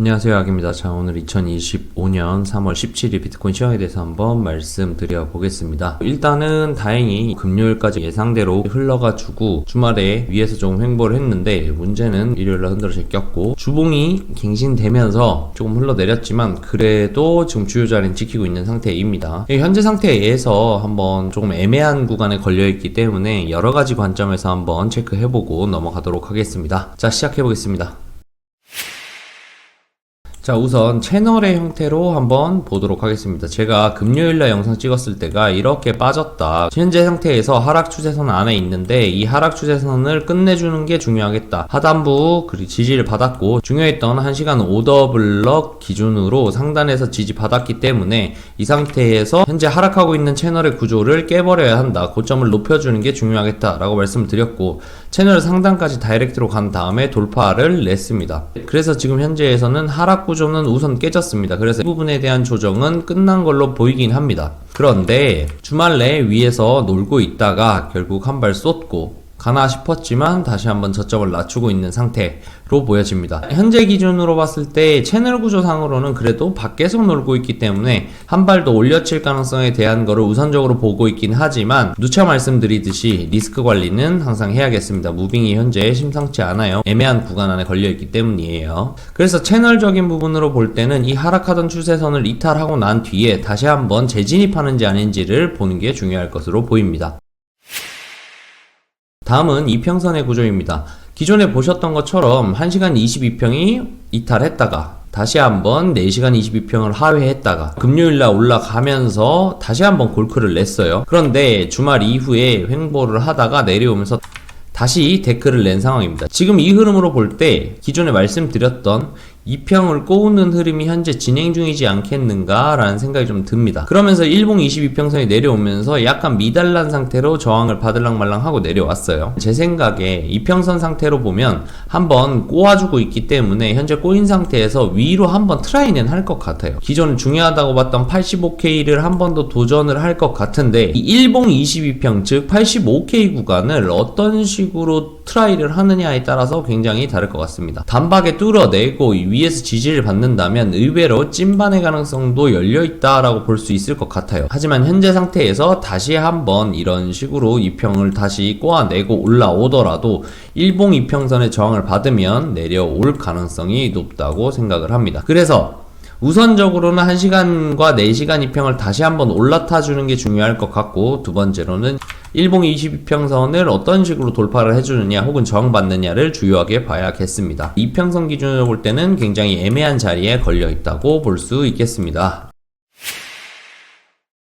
안녕하세요, 악입니다. 자, 오늘 2025년 3월 17일 비트코인 시황에 대해서 한번 말씀드려 보겠습니다. 일단은 다행히 금요일까지 예상대로 흘러가지고 주말에 위에서 좀 횡보를 했는데, 문제는 일요일날 흔들어서 꼈고 주봉이 갱신되면서 조금 흘러내렸지만 그래도 지금 주요 자리는 지키고 있는 상태입니다. 현재 상태에서 한번 조금 애매한 구간에 걸려있기 때문에 여러가지 관점에서 한번 체크해보고 넘어가도록 하겠습니다. 자, 시작해보겠습니다. 자, 우선 채널의 형태로 한번 보도록 하겠습니다. 제가 금요일날 영상 찍었을 때가 이렇게 빠졌다, 현재 상태에서 하락 추세선 안에 있는데 이 하락 추세선을 끝내주는 게 중요하겠다, 하단부 그리고 지지를 받았고, 중요했던 1시간 오더블럭 기준으로 상단에서 지지 받았기 때문에 이 상태에서 현재 하락하고 있는 채널의 구조를 깨버려야 한다, 고점을 높여주는 게 중요하겠다 라고 말씀을 드렸고, 채널 상단까지 다이렉트로 간 다음에 돌파를 냈습니다. 그래서 지금 현재에서는 하락 구조는 우선 깨졌습니다. 그래서 이 부분에 대한 조정은 끝난 걸로 보이긴 합니다. 그런데 주말 내 위에서 놀고 있다가 결국 한 발 쏟고 가나 싶었지만 다시 한번 저점을 낮추고 있는 상태로 보여집니다. 현재 기준으로 봤을 때 채널 구조상으로는 그래도 밖에서 놀고 있기 때문에 한 발 더 올려칠 가능성에 대한 거를 우선적으로 보고 있긴 하지만, 누차 말씀드리듯이 리스크 관리는 항상 해야겠습니다. 무빙이 현재 심상치 않아요. 애매한 구간 안에 걸려있기 때문이에요. 그래서 채널적인 부분으로 볼 때는 이 하락하던 추세선을 이탈하고 난 뒤에 다시 한번 재진입하는지 아닌지를 보는 게 중요할 것으로 보입니다. 다음은 이평선의 구조입니다. 기존에 보셨던 것처럼 1시간 22평이 이탈했다가 다시 한번 4시간 22평을 하회했다가 금요일날 올라가면서 다시 한번 골크를 냈어요. 그런데 주말 이후에 횡보를 하다가 내려오면서 다시 데크를 낸 상황입니다. 지금 이 흐름으로 볼 때 기존에 말씀드렸던 2평을 꼬우는 흐름이 현재 진행 중이지 않겠는가 라는 생각이 좀 듭니다. 그러면서 일봉 22평선이 내려오면서 약간 미달난 상태로 저항을 받을랑 말랑 하고 내려왔어요. 제 생각에 이평선 상태로 보면 한번 꼬아주고 있기 때문에 현재 꼬인 상태에서 위로 한번 트라이는 할 것 같아요. 기존 중요하다고 봤던 85K를 한 번 더 도전을 할 것 같은데, 이 일봉 22평 즉 85K 구간을 어떤 식으로 트라이를 하느냐에 따라서 굉장히 다를 것 같습니다. 단박에 뚫어내고 위에서 지지를 받는다면 의외로 찐반의 가능성도 열려있다라고 볼 수 있을 것 같아요. 하지만 현재 상태에서 다시 한번 이런 식으로 2평을 다시 꼬아내고 올라오더라도 일봉 2평선의 저항을 받으면 내려올 가능성이 높다고 생각을 합니다. 그래서 우선적으로는 1시간과 4시간 2평을 다시 한번 올라타주는 게 중요할 것 같고, 두 번째로는 일봉 22평선을 어떤 식으로 돌파를 해주느냐 혹은 저항받느냐를 주요하게 봐야겠습니다. 이평선 기준으로 볼 때는 굉장히 애매한 자리에 걸려있다고 볼 수 있겠습니다.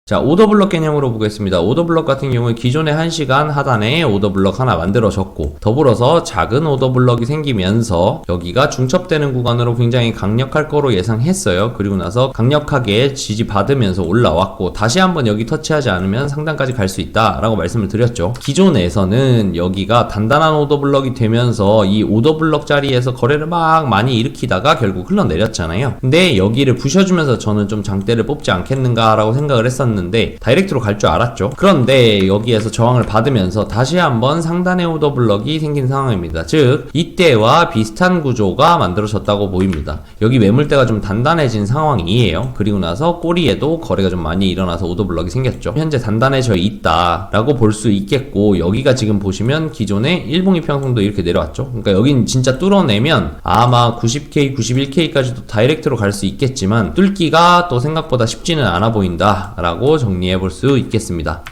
자, 오더블럭 개념으로 보겠습니다. 오더블럭 같은 경우에 기존에 1시간 하단에 오더블럭 하나 만들어졌고, 더불어서 작은 오더블럭이 생기면서 여기가 중첩되는 구간으로 굉장히 강력할 거로 예상했어요. 그리고 나서 강력하게 지지받으면서 올라왔고, 다시 한번 여기 터치하지 않으면 상단까지 갈 수 있다 라고 말씀을 드렸죠. 기존에서는 여기가 단단한 오더블럭이 되면서 이 오더블럭 자리에서 거래를 막 많이 일으키다가 결국 흘러내렸잖아요. 근데 여기를 부셔주면서 저는 좀 장대를 뽑지 않겠는가 라고 생각을 했었는데, 다이렉트로 갈 줄 알았죠. 그런데 여기에서 저항을 받으면서 다시 한번 상단의 오더블럭이 생긴 상황입니다. 즉 이때와 비슷한 구조가 만들어졌다고 보입니다. 여기 매물대가 좀 단단해진 상황이에요. 그리고 나서 꼬리에도 거래가 좀 많이 일어나서 오더블럭이 생겼죠. 현재 단단해져 있다 라고 볼 수 있겠고, 여기가 지금 보시면 기존의 일봉 이평선도 이렇게 내려왔죠. 그러니까 여긴 진짜 뚫어내면 아마 90K, 91K까지도 다이렉트로 갈 수 있겠지만 뚫기가 또 생각보다 쉽지는 않아 보인다 라고 정리해 볼 수 있겠습니다.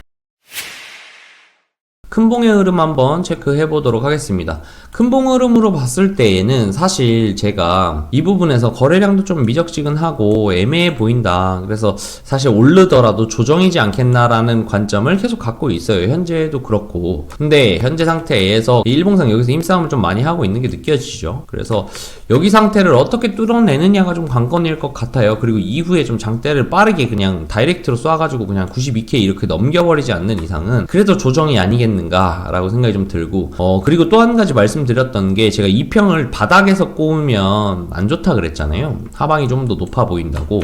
큰봉의 흐름 한번 체크해 보도록 하겠습니다. 큰봉 흐름으로 봤을 때에는 사실 제가 이 부분에서 거래량도 좀 미적지근하고 애매해 보인다, 그래서 사실 오르더라도 조정이지 않겠나라는 관점을 계속 갖고 있어요. 현재도 그렇고. 근데 현재 상태에서 일봉상 여기서 힘싸움을 좀 많이 하고 있는 게 느껴지죠. 그래서 여기 상태를 어떻게 뚫어내느냐가 좀 관건일 것 같아요. 그리고 이후에 좀 장대를 빠르게 그냥 다이렉트로 쏴가지고 그냥 92K 이렇게 넘겨버리지 않는 이상은 그래도 조정이 아니겠는가 라고 생각이 좀 들고, 그리고 또 한 가지 말씀드렸던 게, 제가 2평을 바닥에서 꼬우면 안 좋다 그랬잖아요. 하방이 좀 더 높아 보인다고.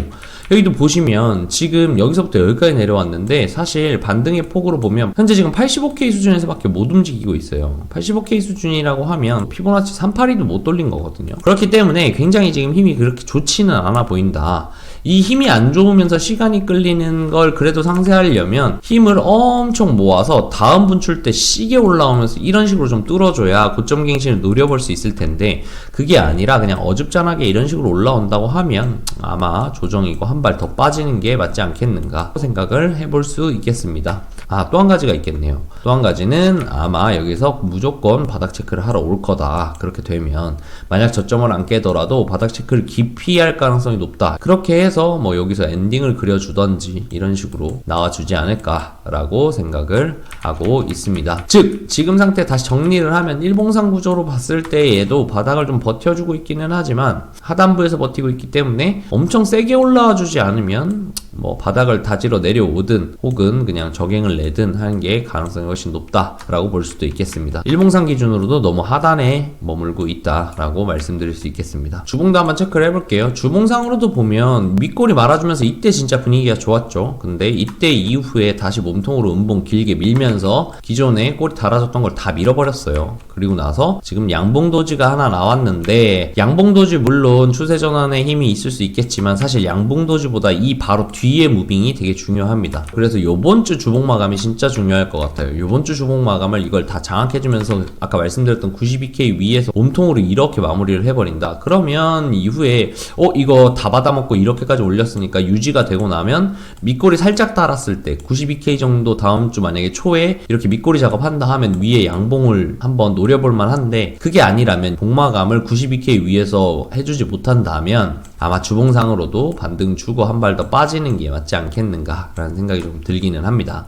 여기도 보시면 지금 여기서부터 여기까지 내려왔는데 사실 반등의 폭으로 보면 현재 지금 85K 수준에서밖에 못 움직이고 있어요. 85K 수준이라고 하면 피보나치 382도 못 돌린 거거든요. 그렇기 때문에 굉장히 지금 힘이 그렇게 좋지는 않아 보인다. 이 힘이 안 좋으면서 시간이 끌리는 걸 그래도 상쇄하려면 힘을 엄청 모아서 다음 분출 때 시계 올라오면서 이런 식으로 좀 뚫어줘야 고점 갱신을 노려볼 수 있을 텐데 그게 아니라 그냥 어줍잖하게 이런 식으로 올라온다고 하면 아마 조정이고 한 발 더 빠지는 게 맞지 않겠는가 생각을 해볼 수 있겠습니다. 또 한 가지가 있겠네요. 또 한 가지는 아마 여기서 무조건 바닥 체크를 하러 올 거다. 그렇게 되면 만약 저점을 안 깨더라도 바닥 체크를 깊이 할 가능성이 높다. 그렇게 해서 뭐 여기서 엔딩을 그려주던지 이런 식으로 나와주지 않을까라고 생각을 하고 있습니다. 즉 지금 상태 다시 정리를 하면 일봉상 구조로 봤을 때 얘도 바닥을 좀 버텨주고 있기는 하지만 하단부에서 버티고 있기 때문에 엄청 세게 올라와 주지 않으면 뭐 바닥을 다지러 내려오든 혹은 그냥 저갱을 내든 하는 게 가능성이 훨씬 높다라고 볼 수도 있겠습니다. 일봉상 기준으로도 너무 하단에 머물고 있다라고 말씀드릴 수 있겠습니다. 주봉도 한번 체크를 해볼게요. 주봉상으로도 보면 윗골이 말아주면서 이때 진짜 분위기가 좋았죠. 근데 이때 이후에 다시 몸통으로 음봉 길게 밀면서 기존에 골이 달아졌던 걸 다 밀어버렸어요. 그리고 나서 지금 양봉도지가 하나 나왔는데 양봉도지 물론 추세 전환에 힘이 있을 수 있겠지만 사실 양봉도지보다 이 바로 뒤에 무빙이 되게 중요합니다. 그래서 요번 주 주봉 마감이 진짜 중요할 것 같아요. 요번 주 주봉 마감을 이걸 다 장악해주면서 아까 말씀드렸던 92K 위에서 몸통으로 이렇게 마무리를 해버린다. 그러면 이후에 이거 다 받아먹고 이렇게까지 올렸으니까 유지가 되고 나면 밑꼬리 살짝 달았을 때 92K 정도 다음 주 만약에 초에 이렇게 밑꼬리 작업한다 하면 위에 양봉을 한번 노려볼만 한데 그게 아니라면 봉마감을 92K 위에서 해주지 못한다면 아마 주봉상으로도 반등 주고 한 발 더 빠지는 게 맞지 않겠는가 라는 생각이 좀 들기는 합니다.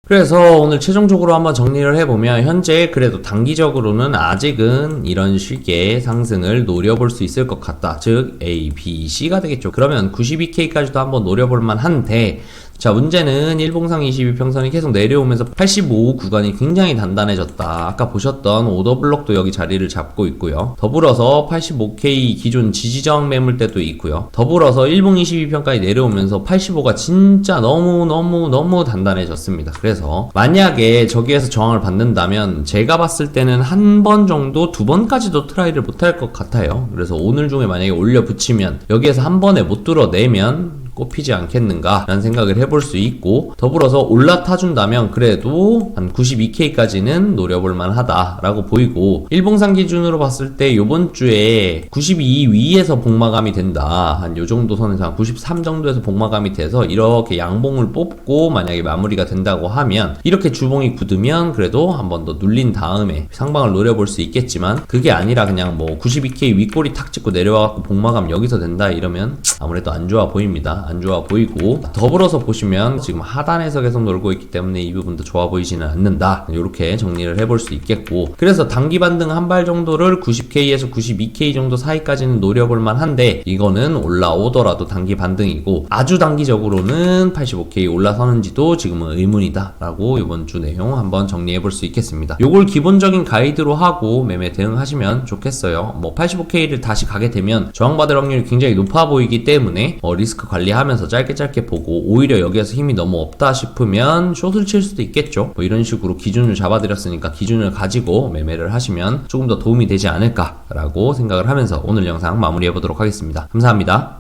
그래서 오늘 최종적으로 한번 정리를 해보면 현재 그래도 단기적으로는 아직은 이런 식의 상승을 노려볼 수 있을 것 같다. 즉 A, B, C가 되겠죠. 그러면 92K까지도 한번 노려볼만 한데 자 문제는 일봉상 22평선이 계속 내려오면서 85 구간이 굉장히 단단해졌다. 아까 보셨던 오더블록도 여기 자리를 잡고 있고요. 더불어서 85K 기존 지지저항 매물대도 있고요. 더불어서 일봉 22평까지 내려오면서 85가 진짜 너무 단단해졌습니다. 그래서 만약에 저기에서 저항을 받는다면 제가 봤을 때는 한 번 정도 두 번까지도 트라이를 못할 것 같아요. 그래서 오늘 중에 만약에 올려 붙이면 여기에서 한 번에 못 뚫어내면 꼽히지 않겠는가 라는 생각을 해볼 수 있고 더불어서 올라타준다면 그래도 한 92K까지는 노려볼만 하다라고 보이고 일봉상 기준으로 봤을 때 요번 주에 92 위에서 복마감이 된다 한 요정도 선에서 한 93 정도에서 복마감이 돼서 이렇게 양봉을 뽑고 만약에 마무리가 된다고 하면 이렇게 주봉이 굳으면 그래도 한 번 더 눌린 다음에 상방을 노려볼 수 있겠지만 그게 아니라 그냥 뭐 92K 윗꼬리 탁 찍고 내려와갖고 복마감 여기서 된다 이러면 아무래도 안 좋아 보입니다. 안 좋아 보이고 더불어서 보시면 지금 하단에서 계속 놀고 있기 때문에 이 부분도 좋아 보이지는 않는다. 이렇게 정리를 해볼 수 있겠고 그래서 단기 반등 한 발 정도를 90K에서 92K 정도 사이까지는 노려볼만 한데 이거는 올라오더라도 단기 반등이고 아주 단기적으로는 85K 올라서는지도 지금은 의문이다 라고 이번 주 내용 한번 정리해볼 수 있겠습니다. 요걸 기본적인 가이드로 하고 매매 대응하시면 좋겠어요. 뭐 85K를 다시 가게 되면 저항받을 확률이 굉장히 높아 보이기 때문에 리스크 관리하면서 짧게 보고 오히려 여기에서 힘이 너무 없다 싶으면 숏을 칠 수도 있겠죠. 뭐 이런 식으로 기준을 잡아드렸으니까 기준을 가지고 매매를 하시면 조금 더 도움이 되지 않을까라고 생각을 하면서 오늘 영상 마무리해보도록 하겠습니다. 감사합니다.